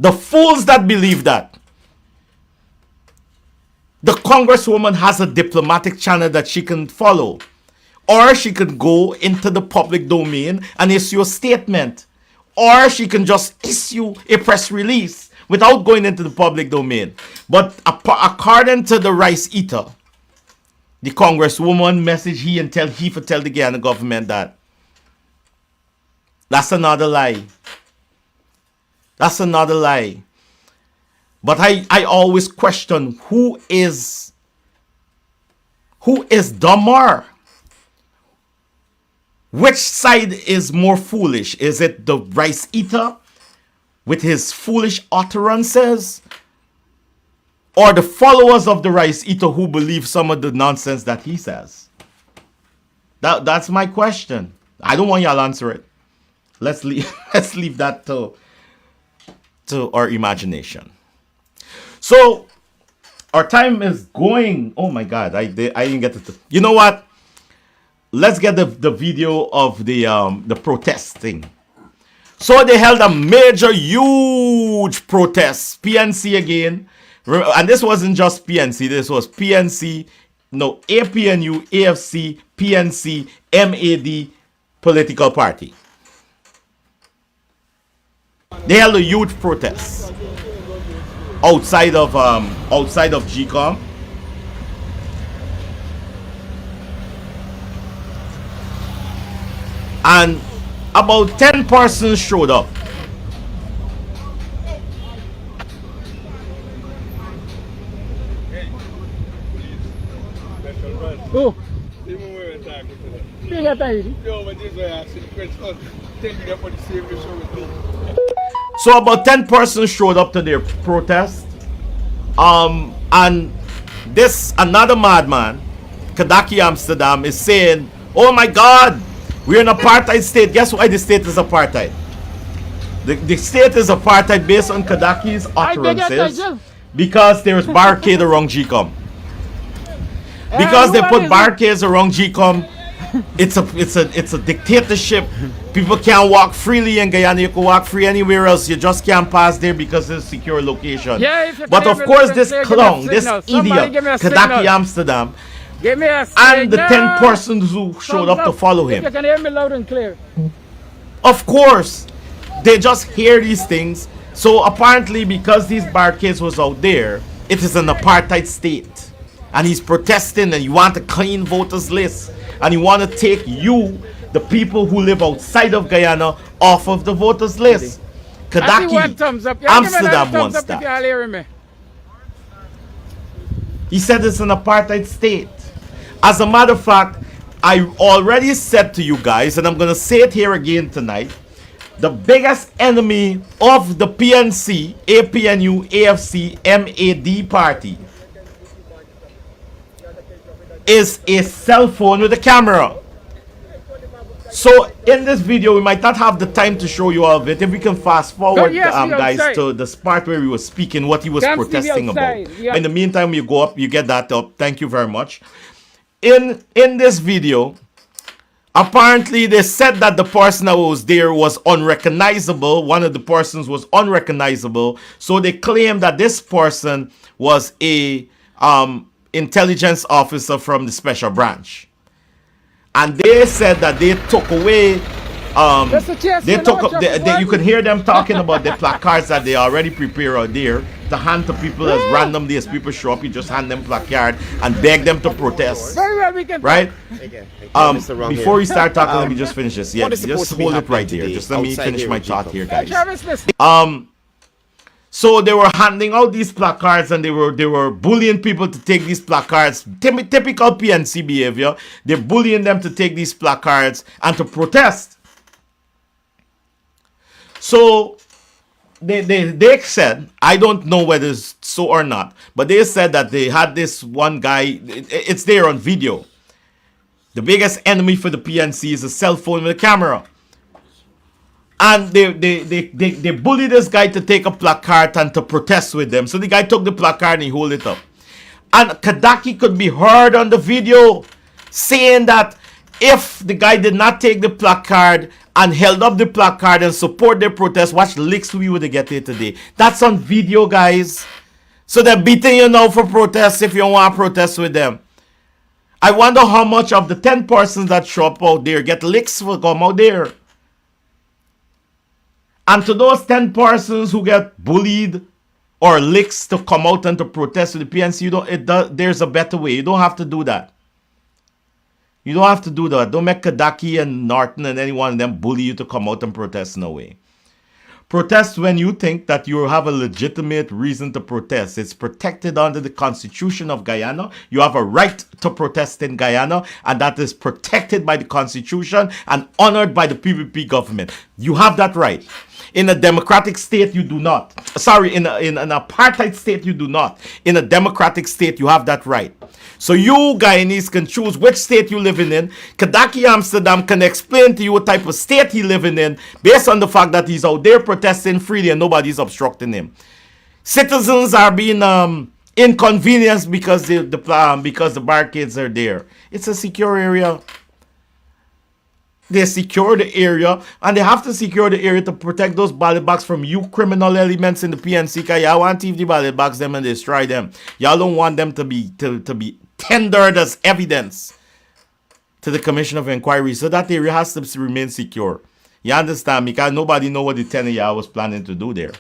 the fools that believe that. The Congresswoman has a diplomatic channel that she can follow. Or she can go into the public domain and issue a statement. Or she can just issue a press release without going into the public domain. But according to the Raisita, the Congresswoman message he tell the Guyana government that that's another lie. That's another lie. But I always question who is dumber. Which side is more foolish? Is it the Raisita with his foolish utterances, or the followers of the Raisita who believe some of the nonsense that he says? That's my question. I don't want y'all to answer it. Let's leave that to our imagination. So our time is going. Oh my God, I didn't get it. You know what? Let's get the video of the protesting. So they held a major, huge protest. PNC again. And this wasn't just PNC. This was PNC, APNU, AFC, PNC, MAD political party. They held a huge protest outside of GCOM. And about 10 persons showed up. Oh. So about 10 persons showed up to their protest. And this another madman, Kadaki Amsterdam, is saying, oh my God, we're in apartheid state. Guess why the state is apartheid? The state is apartheid based on Kadaki's utterances because there's barricade around GCOM. Because they put barricades around GCOM, it's a dictatorship. People can't walk freely in Guyana. You can walk free anywhere else. You just can't pass there because it's a secure location. But of course, this clown, this idiot, Kadaki Amsterdam, and the 10 persons who showed up to follow him. You can hear me loud and clear. Of course, they just hear these things. So apparently, because these barricades was out there, it is an apartheid state. And he's protesting, and you want a clean voters list. And you want to take you, the people who live outside of Guyana, off of the voters list. Kadaki Amsterdam wants that. He said it's an apartheid state. As a matter of fact, I already said to you guys, and I'm going to say it here again tonight, the biggest enemy of the PNC, APNU, AFC, MAD party is a cell phone with a camera. So in this video, we might not have the time to show you all of it. If we can fast forward, guys, to the part where we were speaking, what he was protesting about. In the meantime, you go up, you get that up. Thank you very much. In this video, apparently they said that the person that was there was unrecognizable. One of the persons was unrecognizable. So they claimed that this person was a intelligence officer from the special branch. And they said that they took away you could hear them talking about the placards that they already prepared out there to hand to people as randomly as people show up. You just hand them placard and beg them to protest. Very well, we can right? Before we start talking, let me just finish this. Yeah, just hold it right there. Just let me finish my thought here, guys. So they were handing out these placards, and they were bullying people to take these placards. Typical PNC behavior. They're bullying them to take these placards and to protest. So they said, I don't know whether it's so or not, but they said that they had this one guy. It's there on video. The biggest enemy for the PNC is a cell phone with a camera. And they bullied this guy to take a placard and to protest with them. So the guy took the placard and he held it up. And Kadaki could be heard on the video saying that if the guy did not take the placard and held up the placard and support their protest, watch the licks we would get here today. That's on video, guys. So they're beating you now for protests if you want to protest with them. I wonder how much of the 10 persons that show up out there get licks for come out there. And to those 10 persons who get bullied or licks to come out and to protest with the PNC, there's a better way. You don't have to do that. You don't have to do that. Don't make Kadaki and Norton and anyone of them bully you to come out and protest. No way. Protest when you think that you have a legitimate reason to protest. It's protected under the Constitution of Guyana. You have a right to protest in Guyana, and that is protected by the Constitution and honored by the PPP government. You have that right. In a democratic state, you do not. Sorry, in an apartheid state, you do not. In a democratic state, you have that right. So you Guyanese can choose which state you living in. Kadaki Amsterdam can explain to you what type of state he living in based on the fact that he's out there protesting freely and nobody's obstructing him. Citizens are being inconvenienced because the barricades are there. It's a secure area. They secure the area, and they have to secure the area to protect those ballot boxes from you criminal elements in the PNC. Because y'all want to thief the ballot box them and destroy them. Y'all don't want them to be tendered as evidence to the Commission of Inquiry. So that area has to remain secure. You understand? Because nobody know what the 10 of y'all was planning to do there.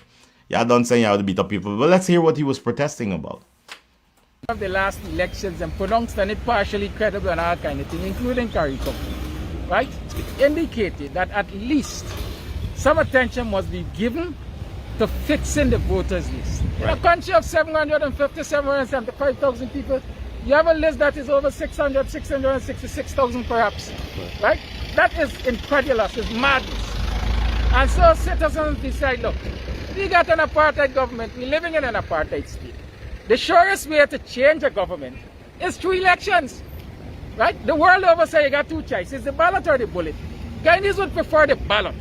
Y'all don't say y'all to beat up people. But let's hear what he was protesting about. Of the last elections and pronounced on it partially credible and all kind of thing, including CARICOM. Right, indicated that at least some attention must be given to fixing the voters list. Right. In a country of 775,000 people, you have a list that is over 666,000 perhaps. Right? That is incredulous, it's madness. And so citizens decide, look, we got an apartheid government, we're living in an apartheid state. The surest way to change a government is through elections. Right? The world over say you got two choices, the ballot or the bullet. Guyanese would prefer the ballot.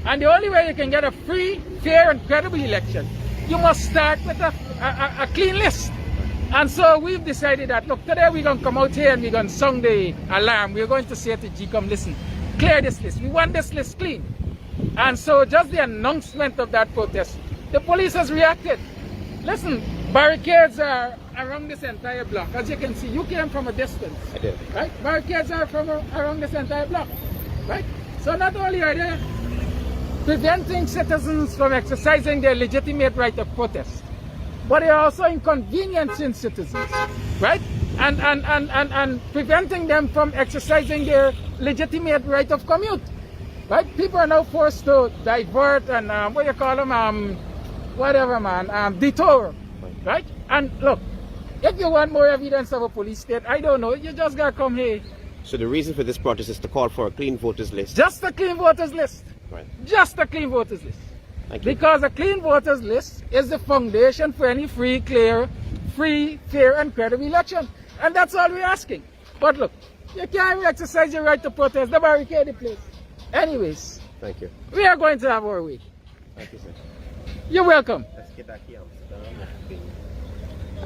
And the only way you can get a free, fair, and credible election, you must start with a clean list. And so we've decided that, look, today we're going to come out here and we're going to sound the alarm. We're going to say to GCOM, listen, clear this list. We want this list clean. And so just the announcement of that protest, the police has reacted. Listen, barricades are around this entire block. As you can see, you came from a distance. I did. Right? Barricades are from around this entire block. Right? So not only are they preventing citizens from exercising their legitimate right of protest, but they are also inconveniencing citizens. Right? And preventing them from exercising their legitimate right of commute. Right? People are now forced to divert and what do you call them? Detour. Right? And look, if you want more evidence of a police state, I don't know, you just gotta come here. So the reason for this protest is to call for a clean voters list? Just a clean voters list. Right. Just a clean voters list. Thank you. Because a clean voters list is the foundation for any free, fair, and credible election. And that's all we're asking. But look, you can't exercise your right to protest, the barricade the place. Anyways, Thank you. we are going to have our way. Thank you, sir. You're welcome. Let's get back here.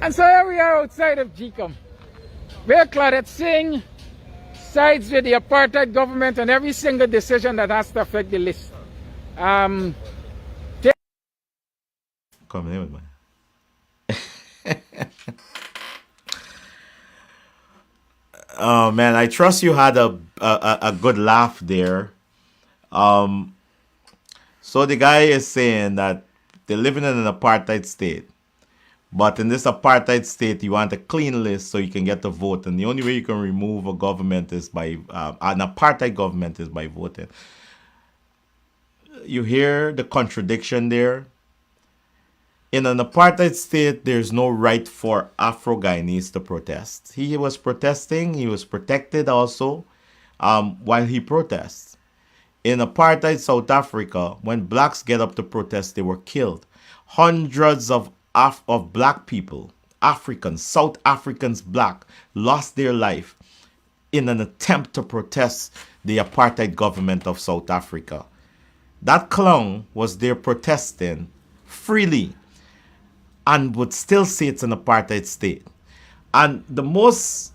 And so here we are outside of GCOM. We're Claudette Singh sides with the apartheid government on every single decision that has to affect the list. Come in with me. Oh man, I trust you had a good laugh there. So the guy is saying that they're living in an apartheid state. But in this apartheid state, you want a clean list so you can get the vote. And the only way you can remove a government is by, an apartheid government is by voting. You hear the contradiction there? In an apartheid state, there's no right for Afro-Guyanese to protest. He was protesting, he was protected also while he protests. In apartheid South Africa, when blacks get up to protest, they were killed. Hundreds of black people, Africans, South Africans black, lost their life in an attempt to protest the apartheid government of South Africa. That clown was there protesting freely and would still say it's an apartheid state. And the most,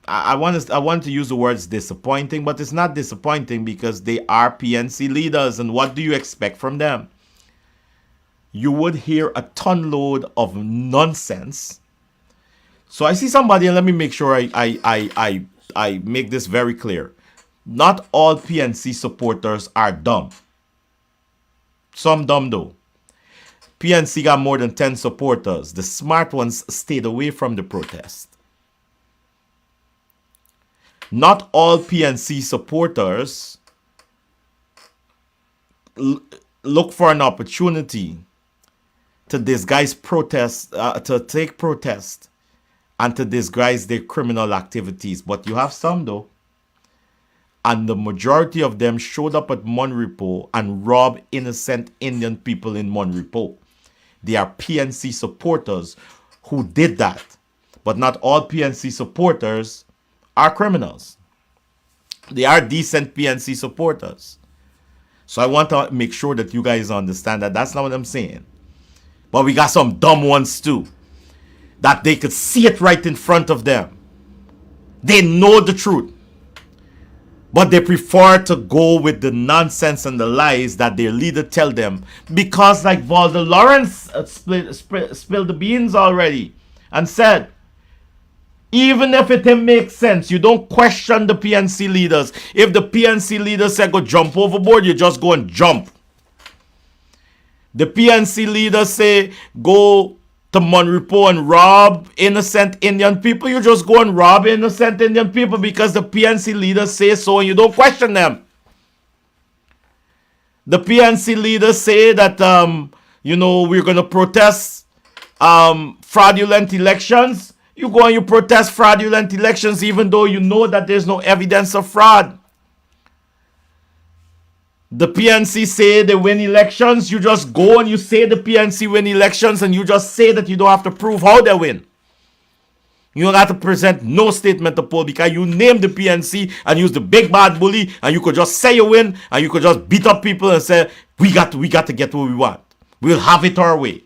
I want to use the words disappointing, but it's not disappointing because they are PNC leaders, and what do you expect from them? You would hear a ton load of nonsense. So I see somebody, and let me make sure I make this very clear. Not all PNC supporters are dumb. Some dumb though. PNC got more than 10 supporters. The smart ones stayed away from the protest. Not all PNC supporters look for an opportunity to disguise protest, to take protest and to disguise their criminal activities. But you have some though. And the majority of them showed up at Monrepo and robbed innocent Indian people in Monrepo. They are PNC supporters who did that. But not all PNC supporters are criminals. They are decent PNC supporters. So I want to make sure that you guys understand that that's not what I'm saying. But we got some dumb ones too. That they could see it right in front of them. They know the truth. But they prefer to go with the nonsense and the lies that their leader tell them. Because like Valda Lawrence spilled the beans already and said, even if it didn't make sense, you don't question the PNC leaders. If the PNC leaders say go jump overboard, you just go and jump. The PNC leaders say go to Monrepo and rob innocent Indian people, you just go and rob innocent Indian people because the PNC leaders say so and you don't question them. The PNC leaders say that, we're going to protest fraudulent elections. You go and you protest fraudulent elections even though you know that there's no evidence of fraud. The PNC say they win elections. You just go and you say the PNC win elections and you just say that you don't have to prove how they win. You don't have to present no statement to poll because you name the PNC and use the big bad bully and you could just say you win and you could just beat up people and say, we got to get what we want. We'll have it our way.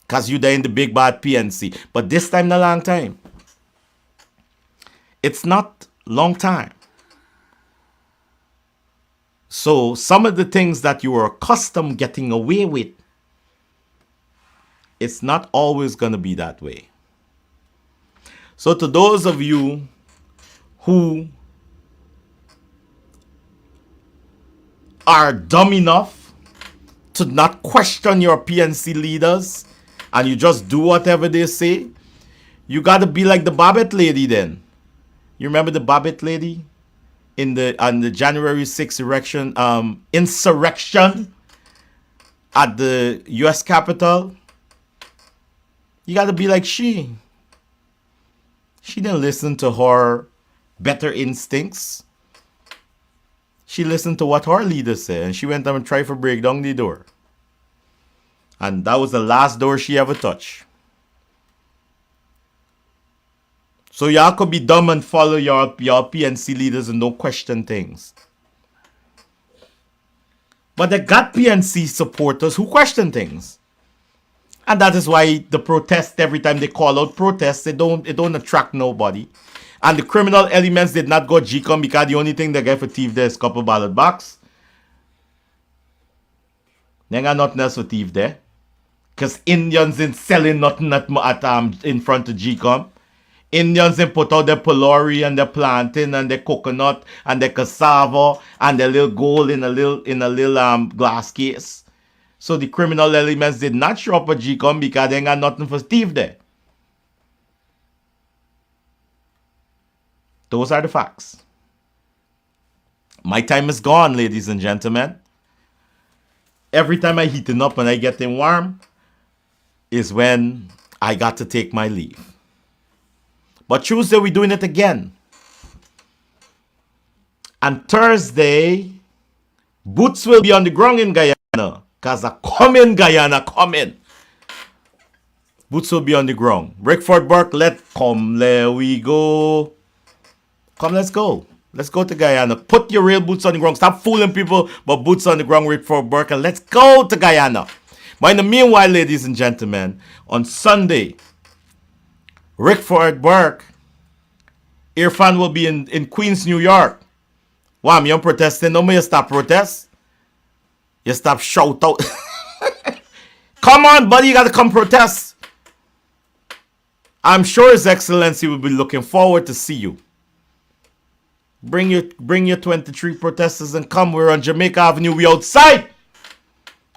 Because you there in the big bad PNC. But this time, not a long time. It's not long time. So some of the things that you were accustomed getting away with, it's not always going to be that way. So to those of you who are dumb enough to not question your PNC leaders and you just do whatever they say, you got to be like the Babbitt lady then. You remember the Babbitt lady? On the January 6th insurrection at the U.S. Capitol, you got to be like she. She didn't listen to her better instincts. She listened to what her leader said, and she went and tried to break down the door. And that was the last door she ever touched. So y'all could be dumb and follow your PNC leaders and don't question things. But they got PNC supporters who question things. And that is why the protest, every time they call out protests, it don't attract nobody. And the criminal elements did not go GCOM because the only thing they get for thief there is couple ballot box. They got nothing else for thief there. Because Indians ain't selling nothing in front of GCOM. Indians they put out their pylori and their plantain and their coconut and their cassava and their little gold in a little glass case. So the criminal elements did not show up at GCOM because they ain't got nothing for Steve there. Those are the facts. My time is gone, ladies and gentlemen. Every time I heat it up and I get it warm is when I got to take my leave. But Tuesday, we're doing it again. And Thursday, boots will be on the ground in Guyana. Because I come in Guyana, come in. Boots will be on the ground. Rickford Burke, there we go. Come, let's go. Let's go to Guyana. Put your real boots on the ground. Stop fooling people, but boots on the ground, Rickford Burke, and let's go to Guyana. But in the meanwhile, ladies and gentlemen, on Sunday, Rickford Burke, Irfan will be in Queens, New York. Wow, you're protesting. No more you stop protest. You stop shout out. Come on, buddy, you got to come protest. I'm sure His Excellency will be looking forward to see you. Bring your 23 protesters and come. We're on Jamaica Avenue. We outside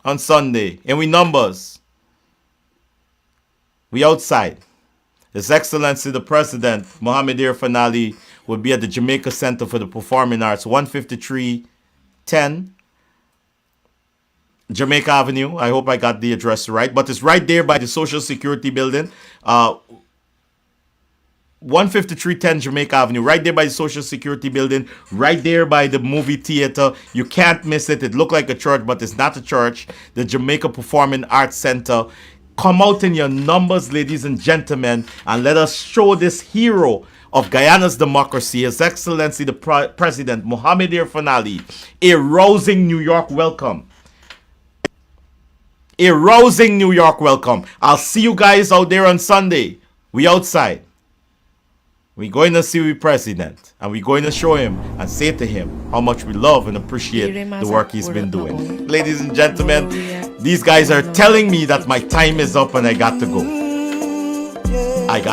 on Sunday. And we numbers. We outside. His Excellency the President, Mohammed Irfan Ali, will be at the Jamaica Center for the Performing Arts, 15310 Jamaica Avenue. I hope I got the address right. But it's right there by the Social Security Building. 15310 Jamaica Avenue, right there by the Social Security Building, right there by the movie theater. You can't miss it. It looks like a church, but it's not a church. The Jamaica Performing Arts Center. Come out in your numbers, ladies and gentlemen, and let us show this hero of Guyana's democracy, His Excellency the President, Mohammed Irfan Ali, a rousing New York welcome. A rousing New York welcome. I'll see you guys out there on Sunday. We outside. We're going to see the president, and we're going to show him and say to him how much we love and appreciate the work he's been doing. Ladies and gentlemen, these guys are telling me that my time is up and I got to go. I got